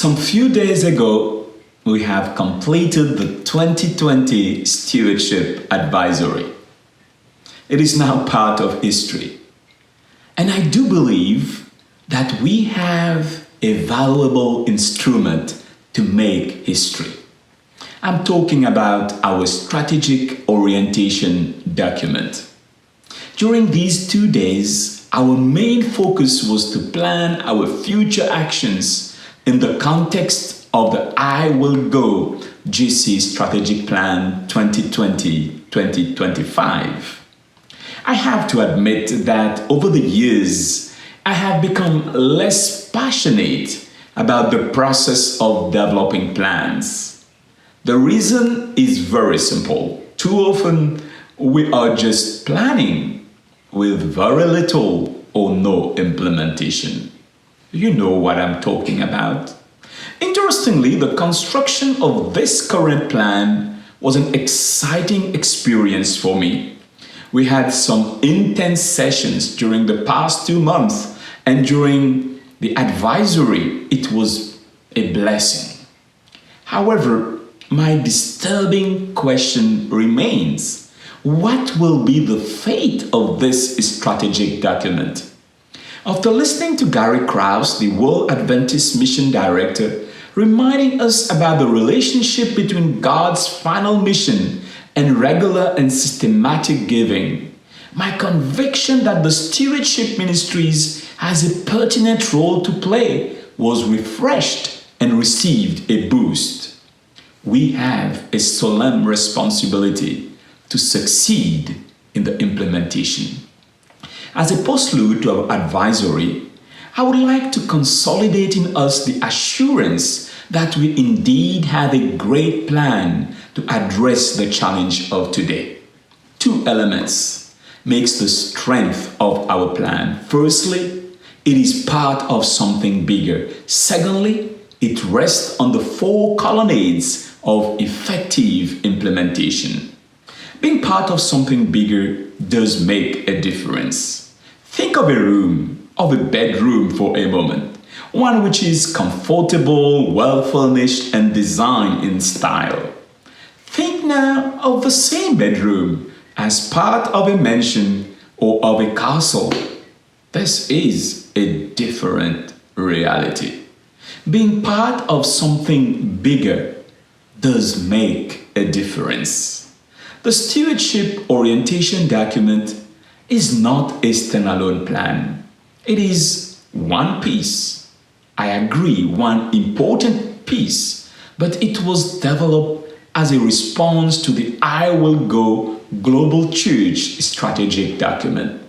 Some few days ago, we have completed the 2020 Stewardship Advisory. It is now part of history. And I do believe that we have a valuable instrument to make history. I'm talking about our strategic orientation document. During these 2 days, our main focus was to plan our future actions in the context of the I Will Go GC Strategic Plan 2020-2025. I have to admit that over the years, I have become less passionate about the process of developing plans. The reason is very simple. Too often, we are just planning with very little or no implementation. You know what I'm talking about. Interestingly, the construction of this current plan was an exciting experience for me. We had some intense sessions during the past 2 months, and during the advisory, it was a blessing. However, my disturbing question remains: what will be the fate of this strategic document? After listening to Gary Krause, the World Adventist Mission Director, reminding us about the relationship between God's final mission and regular and systematic giving, my conviction that the Stewardship Ministries has a pertinent role to play was refreshed and received a boost. We have a solemn responsibility to succeed in the implementation. As a postlude to our advisory, I would like to consolidate in us the assurance that we indeed have a great plan to address the challenge of today. 2 elements makes the strength of our plan. Firstly, it is part of something bigger. Secondly, it rests on the 4 colonnades of effective implementation. Being part of something bigger does make a difference. Think of a bedroom for a moment, one which is comfortable, well-furnished, and designed in style. Think now of the same bedroom as part of a mansion or of a castle. This is a different reality. Being part of something bigger does make a difference. The Stewardship Orientation Document is not a standalone plan. It is one piece. I agree, one important piece, but it was developed as a response to the I Will Go Global Church strategic document.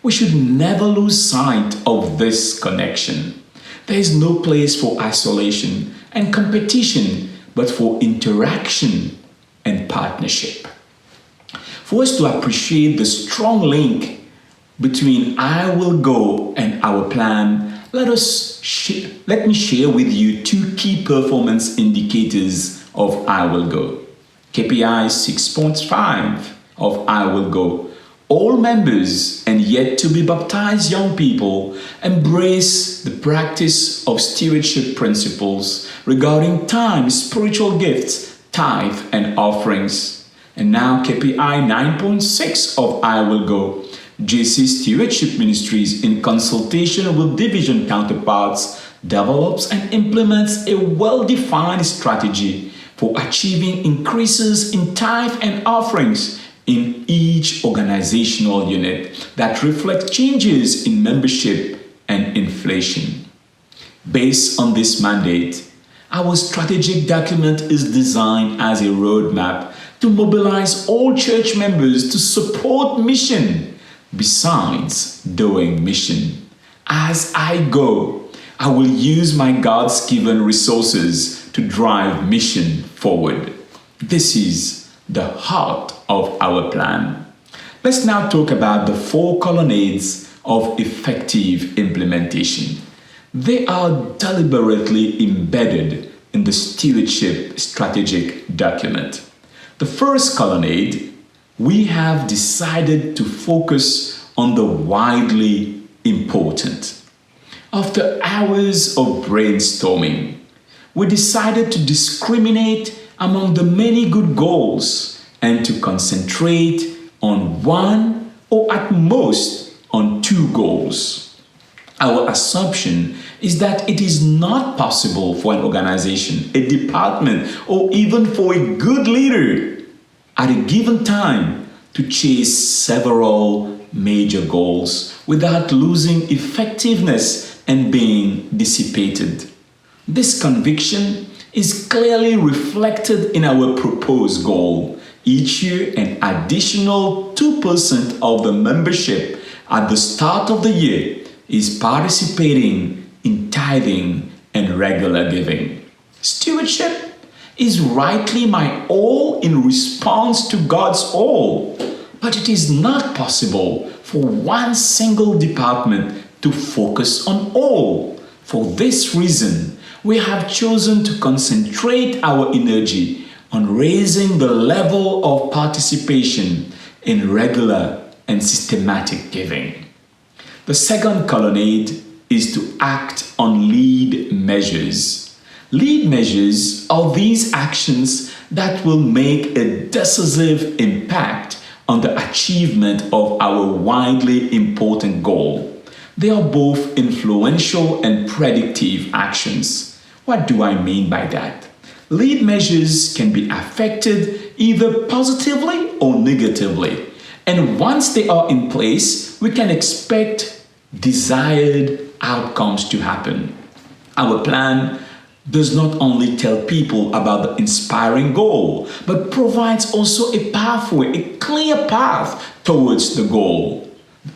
We should never lose sight of this connection. There is no place for isolation and competition, but for interaction and partnership. For us to appreciate the strong link between I Will Go and our plan, let me share with you 2 key performance indicators of I Will Go. KPI 6.5 of I Will Go. All members and yet to be baptized young people embrace the practice of stewardship principles regarding time, spiritual gifts, tithe, and offerings. And now KPI 9.6 of I Will Go. GC Stewardship Ministries, in consultation with division counterparts, develops and implements a well-defined strategy for achieving increases in tithe and offerings in each organizational unit that reflect changes in membership and inflation. Based on this mandate, our strategic document is designed as a roadmap to mobilize all church members to support mission besides doing mission. As I go, I will use my God's-given resources to drive mission forward. This is the heart of our plan. Let's now talk about the 4 colonnades of effective implementation. They are deliberately embedded in the Stewardship Strategic Document. The first colonnade, we have decided to focus on the widely important. After hours of brainstorming, we decided to discriminate among the many good goals and to concentrate on one or at most on two goals. Our assumption is that it is not possible for an organization, a department, or even for a good leader at a given time to chase several major goals without losing effectiveness and being dissipated. This conviction is clearly reflected in our proposed goal. Each year, an additional 2% of the membership at the start of the year is participating in tithing and regular giving. Stewardship is rightly my all in response to God's all, but it is not possible for one single department to focus on all. For this reason, we have chosen to concentrate our energy on raising the level of participation in regular and systematic giving. The second colonnade is to act on lead measures. Lead measures are these actions that will make a decisive impact on the achievement of our widely important goal. They are both influential and predictive actions. What do I mean by that? Lead measures can be affected either positively or negatively. And once they are in place, we can expect desired outcomes to happen. Our plan does not only tell people about the inspiring goal, but provides also a pathway, a clear path towards the goal.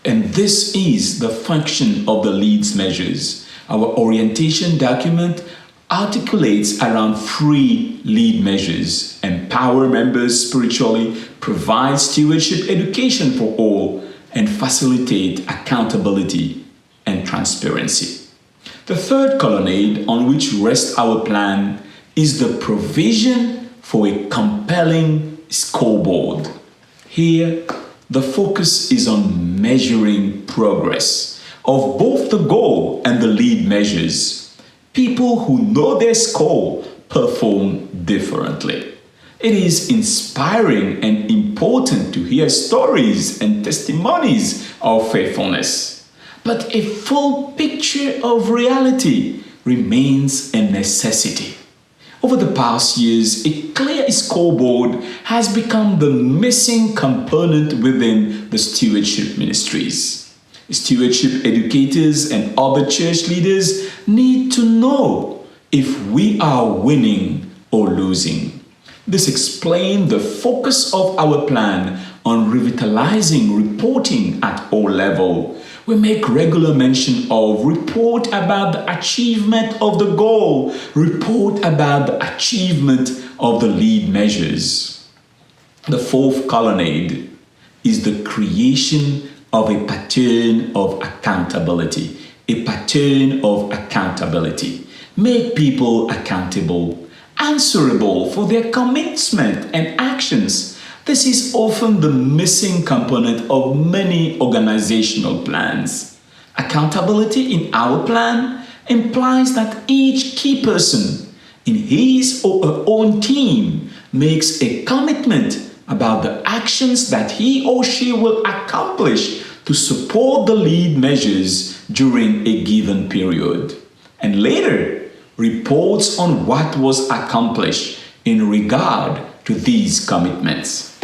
And this is the function of the leads measures. Our orientation document articulates around 3 lead measures: empower members spiritually, provide stewardship education for all, and facilitate accountability and transparency. The third colonnade on which rests our plan is the provision for a compelling scoreboard. Here, the focus is on measuring progress of both the goal and the lead measures. People who know their score perform differently. It is inspiring and important to hear stories and testimonies of faithfulness. But a full picture of reality remains a necessity. Over the past years, a clear scoreboard has become the missing component within the stewardship ministries. Stewardship educators and other church leaders need to know if we are winning or losing. This explains the focus of our plan on revitalizing reporting at all levels. We make regular mention of report about the achievement of the goal, report about the achievement of the lead measures. The fourth colonnade is the creation of a pattern of accountability. A pattern of accountability. Make people accountable, answerable for their commitment and actions. This is often the missing component of many organizational plans. Accountability in our plan implies that each key person in his or her own team makes a commitment about the actions that he or she will accomplish to support the lead measures during a given period, and later reports on what was accomplished in regard to these commitments.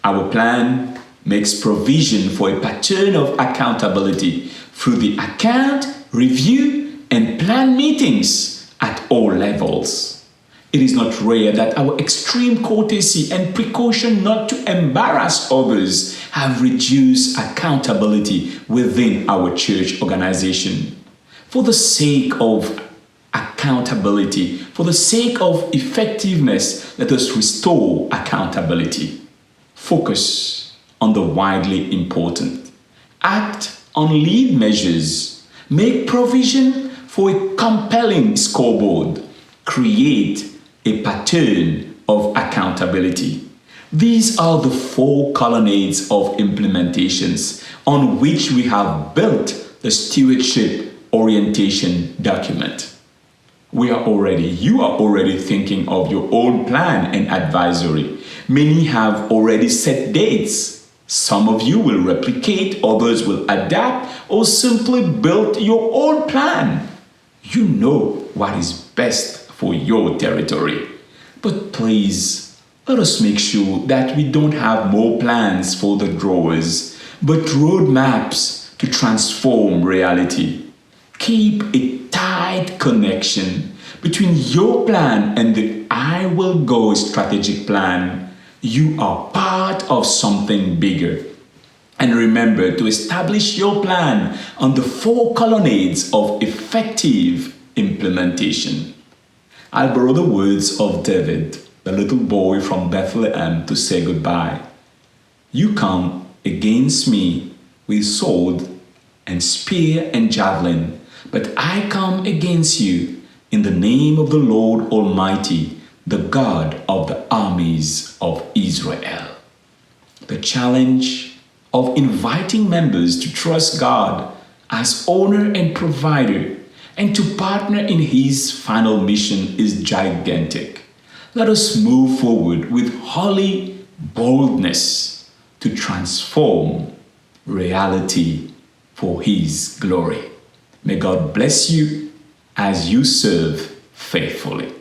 Our plan makes provision for a pattern of accountability through the account, review, and plan meetings at all levels. It is not rare that our extreme courtesy and precaution not to embarrass others have reduced accountability within our church organization. For the sake of accountability, for the sake of effectiveness, let us restore accountability. Focus on the widely important. Act on lead measures. Make provision for a compelling scoreboard. Create a pattern of accountability. These are the 4 colonnades of implementations on which we have built the stewardship orientation document. You are already thinking of your own plan and advisory. Many have already set dates. Some of you will replicate, others will adapt, or simply build your own plan. You know what is best for your territory. But please, let us make sure that we don't have more plans for the drawers, but roadmaps to transform reality. Keep a tight connection between your plan and the I Will Go strategic plan. You are part of something bigger. And remember to establish your plan on the 4 colonnades of effective implementation. I'll borrow the words of David, the little boy from Bethlehem, to say goodbye. You come against me with sword and spear and javelin, but I come against you in the name of the Lord Almighty, the God of the armies of Israel. The challenge of inviting members to trust God as owner and provider and to partner in His final mission is gigantic. Let us move forward with holy boldness to transform reality for His glory. May God bless you as you serve faithfully.